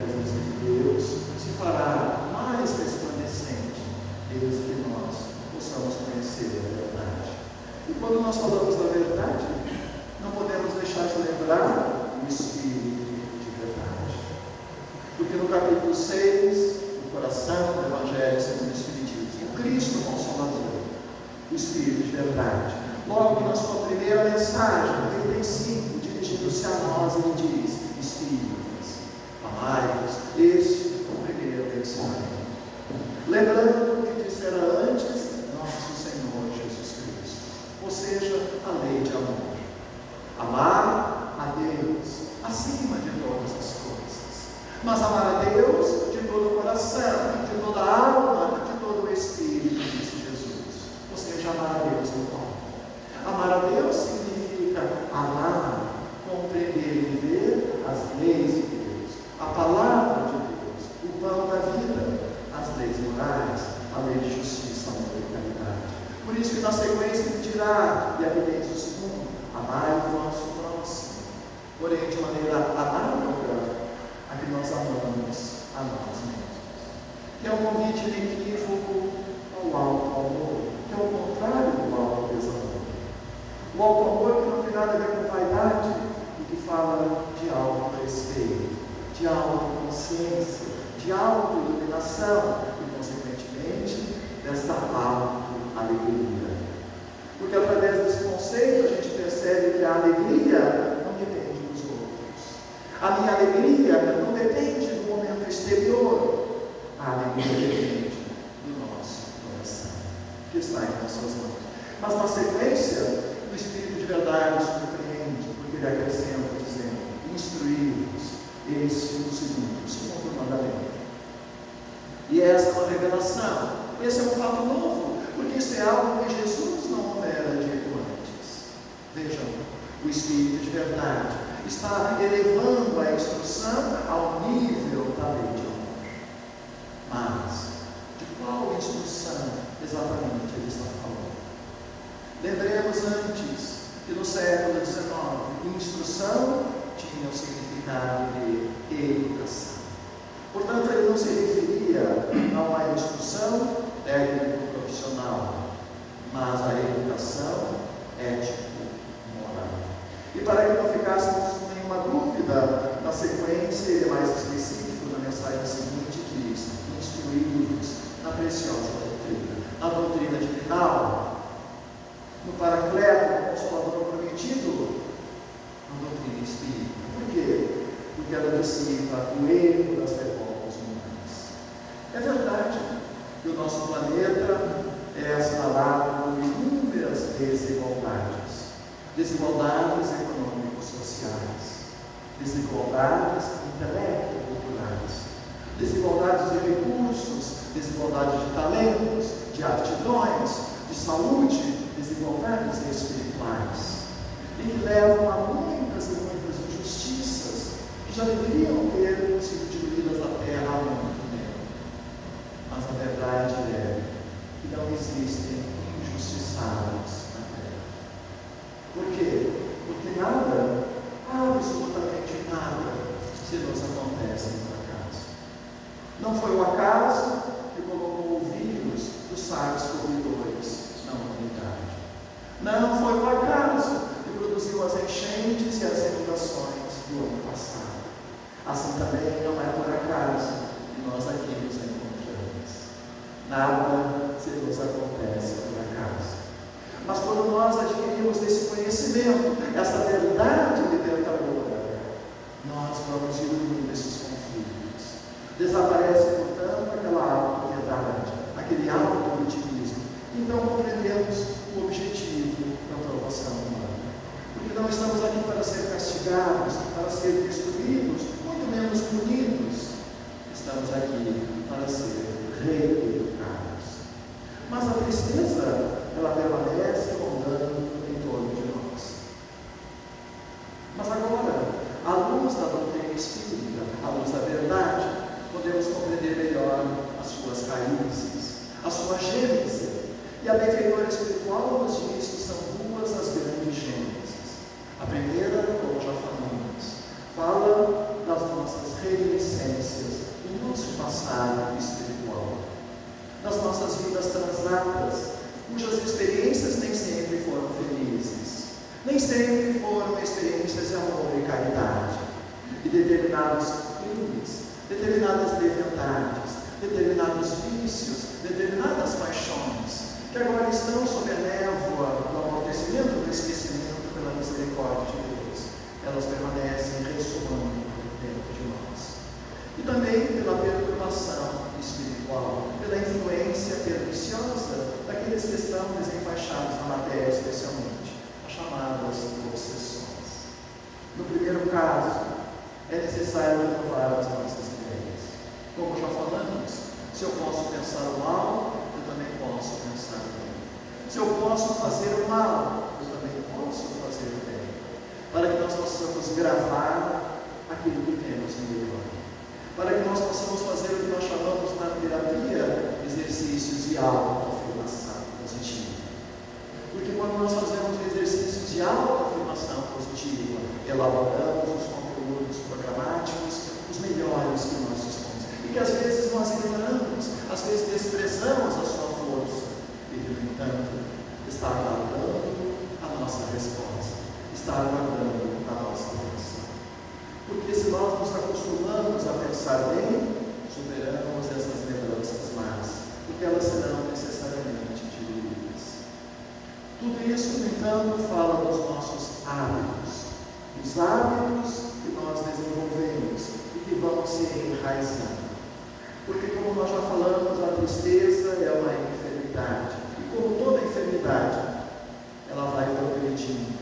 presença de Deus se fará mais resplandecente, desde que nós possamos conhecer a verdade. E quando nós falamos da verdade, não podemos deixar de lembrar o Espírito de verdade. Porque no capítulo 6, no coração do Evangelho segundo o Espiritismo, o Cristo Consolador, o Espírito de verdade, logo na sua primeira mensagem, no item 5, dirigindo-se a nós, ele diz: Espíritos, amai-vos. Este é o primeiro ensinamento. Lembrando o que dissera antes nosso Senhor Jesus Cristo, ou seja, a lei de amor. Amar a Deus acima de todas as coisas, mas amar a Deus de todo o coração, de toda a alma, de todo o espírito, disse Jesus. Ou seja, amar a Deus no corpo. Amar a Deus significa amar, compreender e viver as leis de Deus, a palavra de Deus, o pão da vida, as leis morais, a lei de justiça, amor e caridade. Por isso que na sequência ele dirá, e aqui tem o segundo: amai o vosso próximo, porém de maneira análoga a que nós amamos a nós mesmos. Que é um convite inequívoco ao alto amor, que é o contrário do alto desamor. O alto amor que não tem nada a ver com vaidade e que fala de auto-respeito, de autoconsciência, de auto-iluminação e, consequentemente, dessa auto-alegria. Porque através desse conceito a gente percebe que a alegria não depende dos outros. A minha alegria não depende do momento exterior. A alegria depende do nosso coração, que está em nossas mãos. Mas na sequência, o Espírito de verdade nos surpreende, porque ele acrescenta dizendo: instruí-vos, esse é o segundo mandamento. E essa é uma revelação, esse é um fato novo, porque isso é algo que Jesus não houvera dito antes. Vejam, o Espírito de verdade está elevando a instrução ao nível da lei de amor. Mas, de qual instrução exatamente ele está falando? Lembremos antes que no século XIX, instrução tinha o significado de educação. Portanto, ele não se referia a uma instrução técnico-profissional, mas a educação ético-moral. E para que não ficássemos com nenhuma dúvida, na sequência, ele é mais específico, na mensagem seguinte, diz: instruí-vos na preciosa doutrina. A doutrina divinal, no Paracleto, no Consolador prometido, a doutrina espírita. Por quê? Porque ela dissipa o erro das revoltas humanas. É verdade que o nosso planeta é assinalado por inúmeras desigualdades. Desigualdades econômico-sociais, desigualdades intelecto-culturais, desigualdades de recursos, desigualdades de talentos, de aptidões, de saúde, desigualdades espirituais, e que levam a muitas e muitas injustiças que já deveriam ter sido diluídas da terra há muito tempo. Mas a verdade é que não existem injustiçados na terra. Por quê? Porque nada, absolutamente nada, se nos acontece por acaso. Não foi o acaso que colocou o vírus do SARS-CoV-2 na humanidade. Não foi o acaso que produziu as enchentes e as inundações do ano passado. Assim também não é por acaso que nós aqui nos encontramos. Nada se nos acontece por acaso. Mas quando nós adquirimos esse conhecimento, essa verdade libertadora, nós vamos diluindo esses conflitos. Desaparece, portanto, aquela autopiedade, aquele auto-vitimismo. Então compreendemos o objetivo da aprovação humana. Porque não estamos aqui para ser castigados, para ser destruídos, muito menos punidos. Estamos aqui para ser reeducados. Mas a tristeza, ela permanece rondando em torno de nós. Mas agora, à luz da doutrina espírita, à luz da verdade, podemos compreender melhor as suas raízes, a sua gênese. E a benfeitora espiritual nos diz que são duas as grandes gêneses. A primeira, como já falamos, fala das nossas reminiscências sempre foram experiências de amor e caridade. E determinados crimes, determinadas leviandades, determinados vícios, determinadas paixões, que agora estão sob a névoa do amortecimento, do esquecimento pela misericórdia de Deus, elas permanecem ressumando dentro de nós. E também pela perturbação espiritual, pela influência perniciosa daqueles que estão desenfaixados na matéria, especialmente as chamadas obsessões. No primeiro caso, é necessário renovar as nossas ideias. Como já falamos, se eu posso pensar o mal, eu também posso pensar o bem. Se eu posso fazer o mal, eu também posso fazer o bem. Para que nós possamos gravar aquilo que temos em melhor. Para que nós possamos fazer o que nós chamamos na terapia exercícios de autoafirmação positiva. Porque quando nós fazemos exercícios de autoafirmação positiva, elaboramos os conteúdos programáticos, os melhores que nós dispomos. E que às vezes nós ignoramos, às vezes desprezamos a sua força. E, no entanto, está aguardando a nossa resposta, está aguardando a nossa reação. Porque se nós nos acostumamos a pensar bem, superamos essas lembranças más, porque elas serão necessariamente diluídas. Tudo isso, no entanto, fala dos nossos hábitos, os hábitos que nós desenvolvemos e que vão se enraizando. Porque, como nós já falamos, a tristeza é uma enfermidade. E como toda enfermidade, ela vai progredindo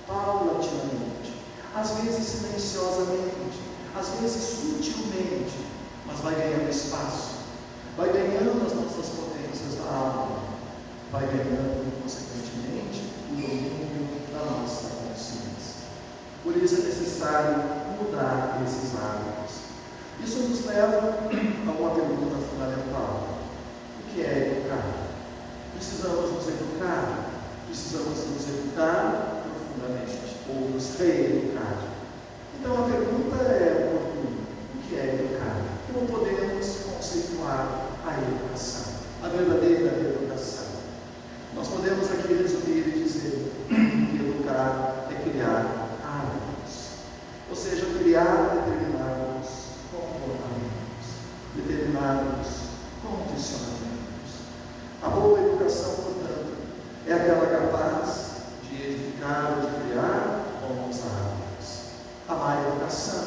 paulatinamente, às vezes silenciosamente, às vezes sutilmente, mas vai ganhando espaço, vai ganhando as nossas potências da alma, vai ganhando, consequentemente, o domínio da nossa consciência. Por isso é necessário mudar esses hábitos. Isso nos leva a uma pergunta fundamental: o que é educar? Precisamos nos educar? Precisamos nos educar profundamente, ou nos reeducar. Então a pergunta é oportuna: o que é educar? Como podemos conceituar a educação, a verdadeira educação? Nós podemos aqui resumir e dizer que educar é criar hábitos, ou seja, criar determinados comportamentos, determinados condicionamentos. A boa educação, portanto, é aquela capaz de edificar ou de criar bons hábitos. A má educação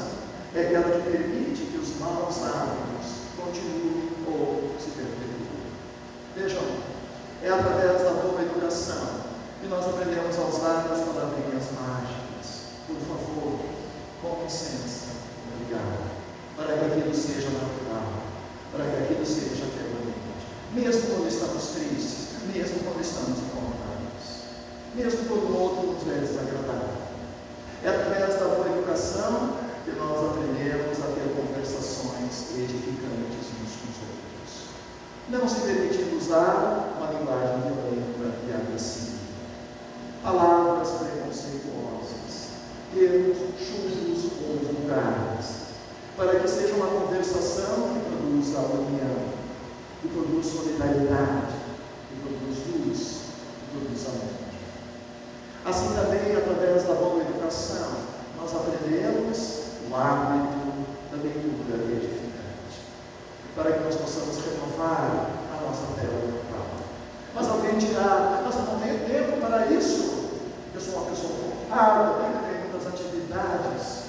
é aquela que permite que os maus hábitos continuem ou se perpetuem. Vejam, é através da boa educação que nós aprendemos a usar as palavrinhas mágicas. Por favor, com licença, obrigado. Para que aquilo seja natural, para que aquilo seja permanente. Mesmo quando estamos tristes, mesmo quando estamos incomodados, mesmo quando o outro nos é desagradável. É através da boa educação que nós aprendemos a ter conversações edificantes uns com os outros. Não se permitindo usar uma linguagem violenta e agressiva, palavras preconceituosas, termos chulhos ou vulgares, para que seja uma conversação que produza união, que produz solidariedade, que produz luz, que produz amor. Assim também, através da boa educação, nós aprendemos o hábito da leitura edificante, para que nós possamos renovar a nossa tela mental. Mas alguém dirá: mas eu não tenho tempo para isso, eu sou uma pessoa ocupada, tenho muitas atividades.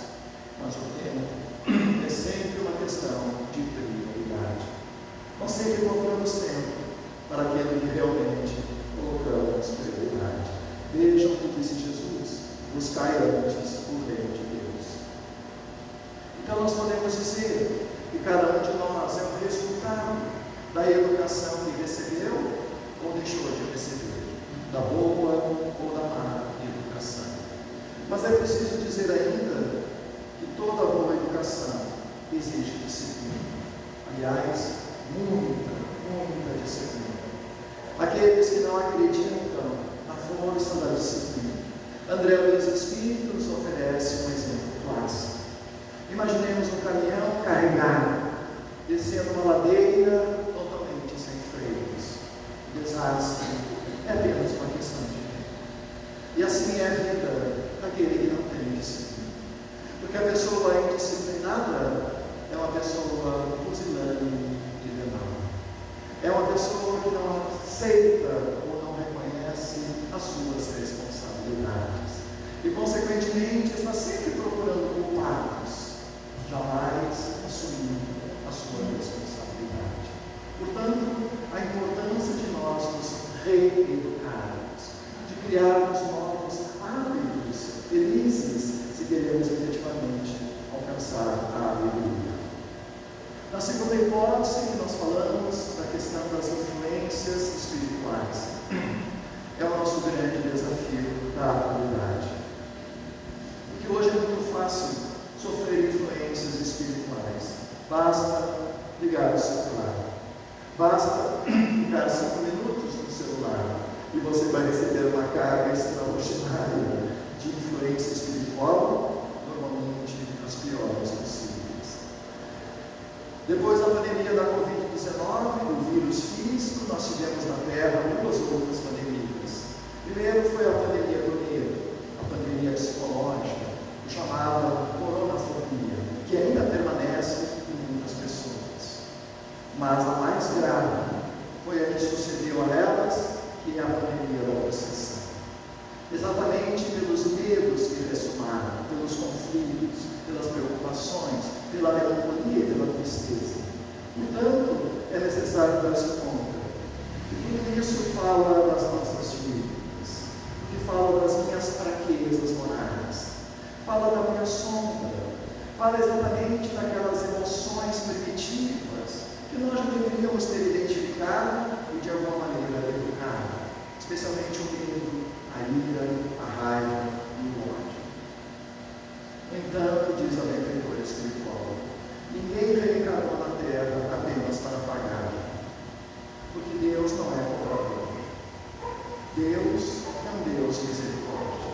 Mas o tempo é sempre uma questão de prioridade. Nós sempre colocamos tempo para aquilo que realmente colocamos prioridade. Vejam o que disse Jesus: buscai antes o reino de Deus. Então nós podemos dizer que cada um de nós é um resultado da educação que recebeu ou deixou de receber, da boa ou da má educação. Mas é preciso dizer ainda que toda boa educação exige disciplina. Aliás, muita disciplina. Aqueles que não acreditam na força da disciplina, André Luiz Espírito nos oferece um exemplo clássico. Imaginemos um caminhão carregado, descendo uma ladeira totalmente sem freios. Desastre é apenas uma questão de tempo. E assim é a vida daquele que não tem disciplina. Porque a pessoa indisciplinada é uma pessoa pusilânime e venal. É uma pessoa que não aceita ou não reconhece as suas responsabilidades. E, consequentemente, está sempre procurando culpados, jamais assumindo a sua responsabilidade. Portanto, a importância de nós nos reeducarmos, de criarmos novos hábitos felizes, se queremos efetivamente alcançar a alegria. Na segunda hipótese que nós falamos, da questão das influências espirituais, é o nosso grande desafio da atualidade. Porque hoje é muito fácil sofrer influências espirituais. Basta ligar o celular. Basta ficar 5 minutos no celular e você vai receber uma carga extraordinária de influência espiritual, normalmente as piores possíveis. Depois da pandemia da Covid-19, do vírus físico, nós tivemos na Terra 2 outras pandemias. Primeiro foi a pandemia do medo, a pandemia psicológica, chamada coronafobia, que ainda permanece em muitas pessoas. Mas a mais grave foi a que sucedeu a elas, que é a pandemia da obsessão. Exatamente pelos medos que ressomaram, pelos conflitos, pelas preocupações, pela melancolia e pela tristeza. Portanto, é necessário dar-se conta que tudo isso fala das nossas dívidas, que fala das minhas fraquezas morais, fala da minha sombra, fala exatamente daquelas emoções primitivas que nós já deveríamos ter identificado e de alguma maneira educado, especialmente o medo, a ira, a raiva e o ódio. No entanto, diz a benfeitora espiritual, ninguém reencarnou na Terra apenas para pagar, porque Deus não é cobrador. Deus é um Deus de misericórdia.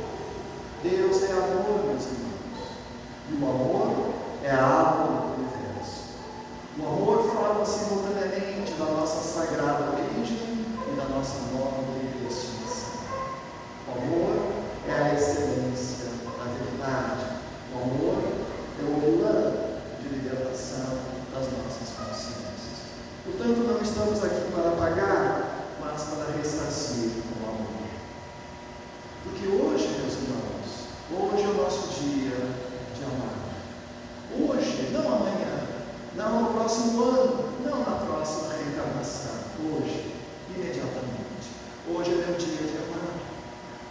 Deus é amor, meus irmãos. E o amor é a água do universo. O amor fala simultaneamente da nossa sagrada origem e da nossa nobre destinação. O amor é a excelência da verdade. O amor é o plano de libertação das nossas consciências. Portanto, não estamos aqui para pagar, mas para ressarcir com o amor. Porque hoje, meus irmãos, hoje é o nosso dia de amar. Hoje, não amanhã, não no próximo ano, não na próxima reencarnação. Hoje, imediatamente. Hoje é meu dia de amar.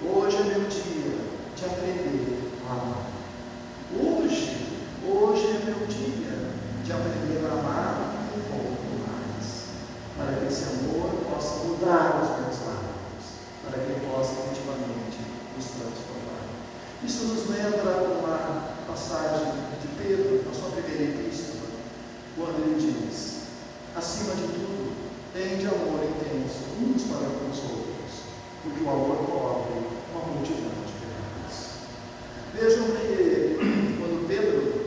Hoje é meu dia de aprender a amar. Hoje é meu dia de aprender a amar um pouco mais, para que esse amor possa mudar os meus lábios, para que ele possa efetivamente nos transformar. Isso nos lembra uma passagem de Pedro, na sua primeira epístola, quando ele diz: acima de tudo, tende amor intenso uns para com os outros, porque o amor cobre uma multidão de pecados. Vejam que quando Pedro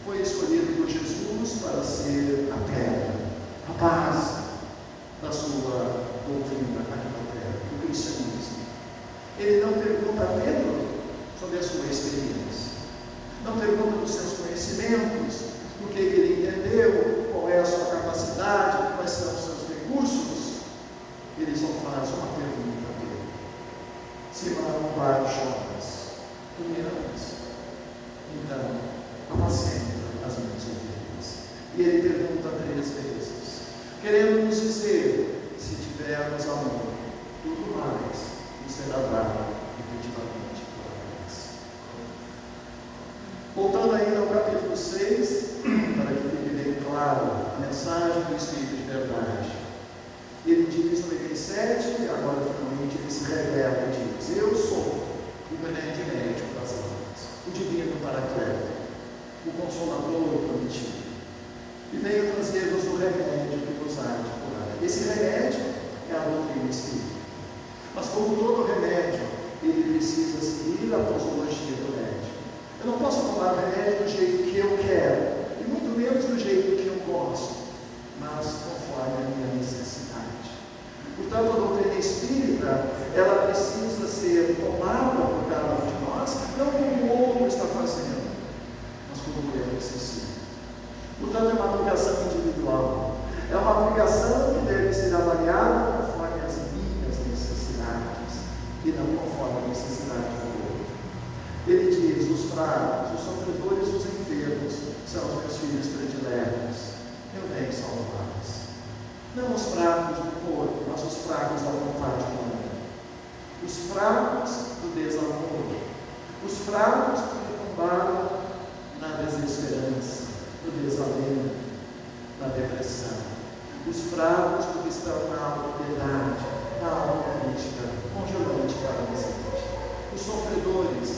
foi escolhido por Jesus para ser a pedra, a base da sua doutrina aqui na terra, do cristianismo, ele não pergunta a Pedro sobre a sua experiência, não pergunta dos seus conhecimentos, do que ele entendeu, qual é a sua capacidade, quais são os seus recursos. Ele só faz uma pergunta a Pedro: Simão Bar-Jonas, tu me amas? Então, apacenta as minhas ovelhas. E ele pergunta 3 vezes, querendo nos dizer: se tivermos amor, tudo mais nos será dado efetivamente por nós. Voltando ainda ao capítulo 6, para que fique bem claro a mensagem do Espírito de verdade. Ele diz no item 7, agora finalmente ele se revela e diz: eu sou o grande médico das almas, o divino Paracleto, o consolador prometido, e veio trazer-vos o remédio que vos há de curar. Esse remédio é a doutrina espírita. Mas como todo remédio, ele precisa seguir a posologia do médico. Eu não posso tomar o remédio do jeito que eu quero, e muito menos do jeito que eu gosto, mas conforme a minha necessidade. Portanto, a doutrina espírita, ela precisa ser tomada Portanto, é uma aplicação individual. É uma aplicação que deve ser avaliada conforme as minhas necessidades e não conforme a necessidade do outro. Ele diz: os fracos, os sofredores, os enfermos são os meus filhos prediletos. Eu venho salvá-los. Não os fracos do corpo, mas os fracos da vontade humana. Os fracos do desamor. Os fracos que tombaram na desesperança, no desalento, na depressão. Os fracos porque estão na autopiedade, na autocrítica, congelante para a miséria. Os sofredores,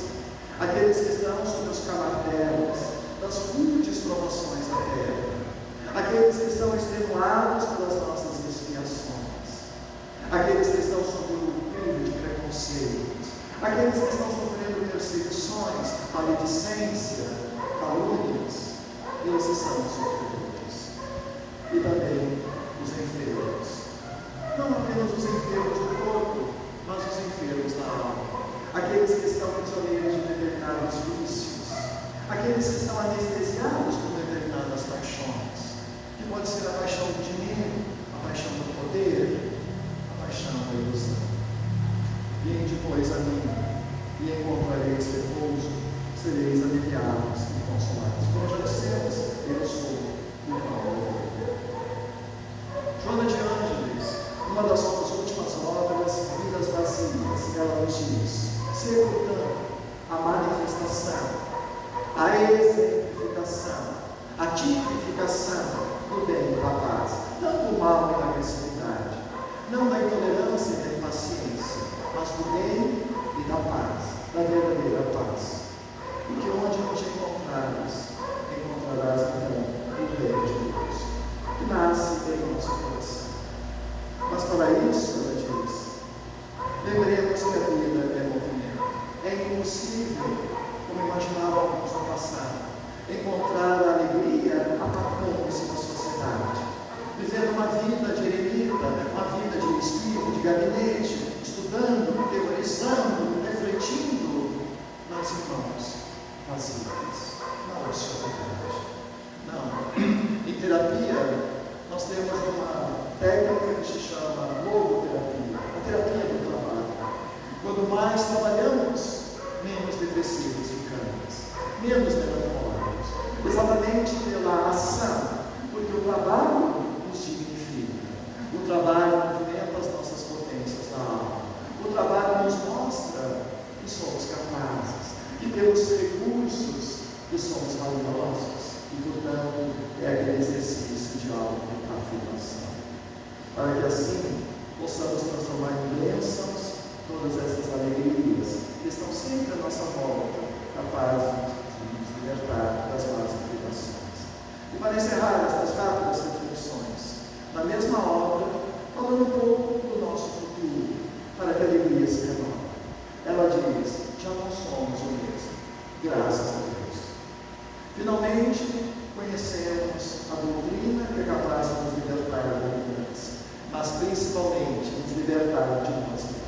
aqueles que estão sob os camatelas das rudes provações da terra, aqueles que estão extenuados pelas nossas expiações, aqueles que estão sob o crivo de preconceitos, aqueles que estão sofrendo perseguições, maledicência, calúnias. Esses são os sofredores. E também os enfermos. Não apenas os enfermos do corpo, mas os enfermos da alma. Aqueles que estão prisioneiros de determinados vícios. Aqueles que estão anestesiados por determinadas paixões. Que pode ser a paixão do dinheiro, a paixão do poder, a paixão da ilusão. Vinde, pois, a mim, e encontrareis repouso, sereis aliviados e consolados. Como já dissemos, eu sou o pão da vida. Joana de Ângeles, uma das suas últimas obras, Vidas Vazias, ela nos diz: ser, portanto, a manifestação, a exemplificação, a tipificação do bem e da paz, não do mal e da agressividade, não da intolerância e da impaciência, mas do bem e da paz, da verdadeira paz. Porque onde não te encontrares, encontrarás então o bem de Deus, que nasce em nosso coração. Mas para isso, ela diz, lembremos que a vida é movimento. É impossível, como imaginavam alguns no passado, encontrar a alegria apagando-se na sociedade, vivendo uma vida de eremita, uma vida de espírito, de gabinete, estudando, teorizando, refletindo nas irmãos vazias, na ociosidade. Não. Em terapia, nós temos uma técnica que se chama logoterapia, a terapia do trabalho. Quando mais trabalhamos, menos depressivos ficamos, menos melancólicos, exatamente pela ação, porque o trabalho nos dignifica, o trabalho movimenta as nossas potências da alma, o trabalho nos mostra que somos capazes, que temos recursos, que somos valiosos, e portanto é aquele exercício de autoafirmação, para que assim possamos transformar em bênçãos todas essas alegrias que estão sempre à nossa volta, capazes de nos libertar das más inclinações. E para encerrar estas rápidas reflexões, na mesma obra, falando um pouco do nosso futuro, para que a alegria se renove. Ela diz: já não somos o mesmo, graças a Deus. Finalmente, conhecemos a doutrina que é capaz de nos libertar da ignorância, mas principalmente nos libertar de nós mesmos.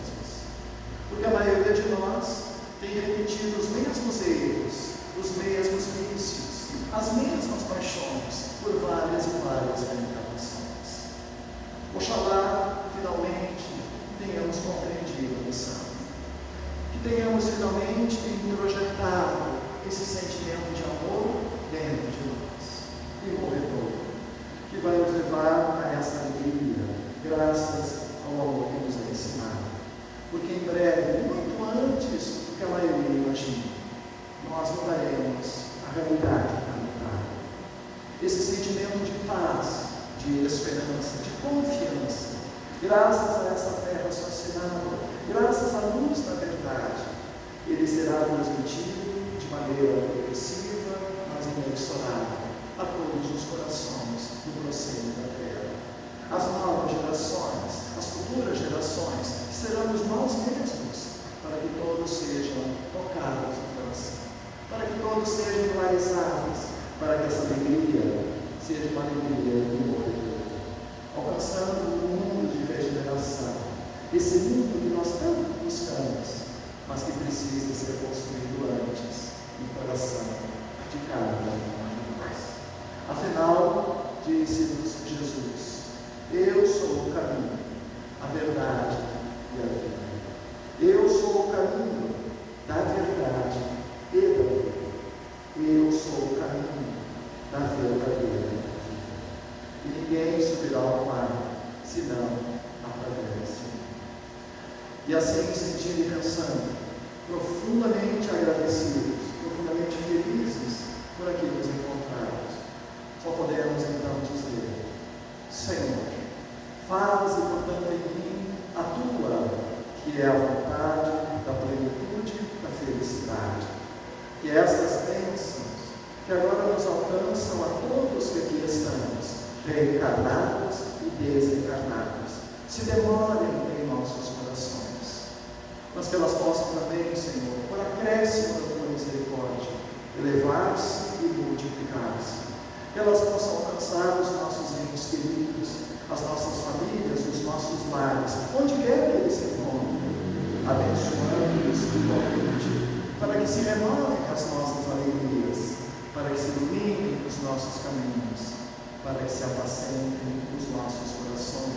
Porque a maioria de nós tem repetido os mesmos erros, os mesmos vícios, as mesmas paixões por várias e várias reencarnações. Oxalá, finalmente, tenhamos compreendido a lição. Que tenhamos finalmente introjetado esse sentimento de amor dentro de nós, envolvedor, que vai nos levar a essa alegria, graças ao amor que nos é ensinado. Porque em breve, muito antes do que a maioria imagina, nós mudaremos a realidade planetária. Esse sentimento de paz, de esperança, de confiança, graças a essa fé raciocinada, graças à luz da verdade, ele será transmitido de maneira progressiva, mas inexorável, a todos os corações do prosseguir da terra. As novas gerações, as futuras gerações, seremos nós mesmos, para que todos sejam tocados no coração, para que todos sejam enraizados, para que essa alegria seja uma alegria envolvedora, alcançando um mundo de regeneração, esse mundo que nós tanto buscamos, mas que precisa ser construído antes no coração de cada um de nós. Afinal, disse-nos Jesus: eu sou o caminho, a verdade e a vida. Eu sou o caminho da verdade e da vida. Eu sou o caminho da verdadeira vida. E ninguém subirá ao Pai, senão através de mim. E assim, sentindo e pensando, profundamente agradecidos, profundamente felizes por aqui nos encontrarmos, só podemos então dizer: Senhor, faze, portanto, em mim a tua, que é a vontade da plenitude, da felicidade. Que essas bênçãos que agora nos alcançam a todos que aqui estamos, reencarnados e desencarnados, se demorem em nossos corações, mas que elas possam também, Senhor, por acréscimo da tua misericórdia, elevar-se e multiplicar-se. Que elas possam alcançar os nossos entes queridos, as nossas famílias, os nossos lares, onde quer que eles se encontrem, abençoando-os igualmente, para que se renovem as nossas alegrias, para que se iluminem os nossos caminhos, para que se apacentem os nossos corações.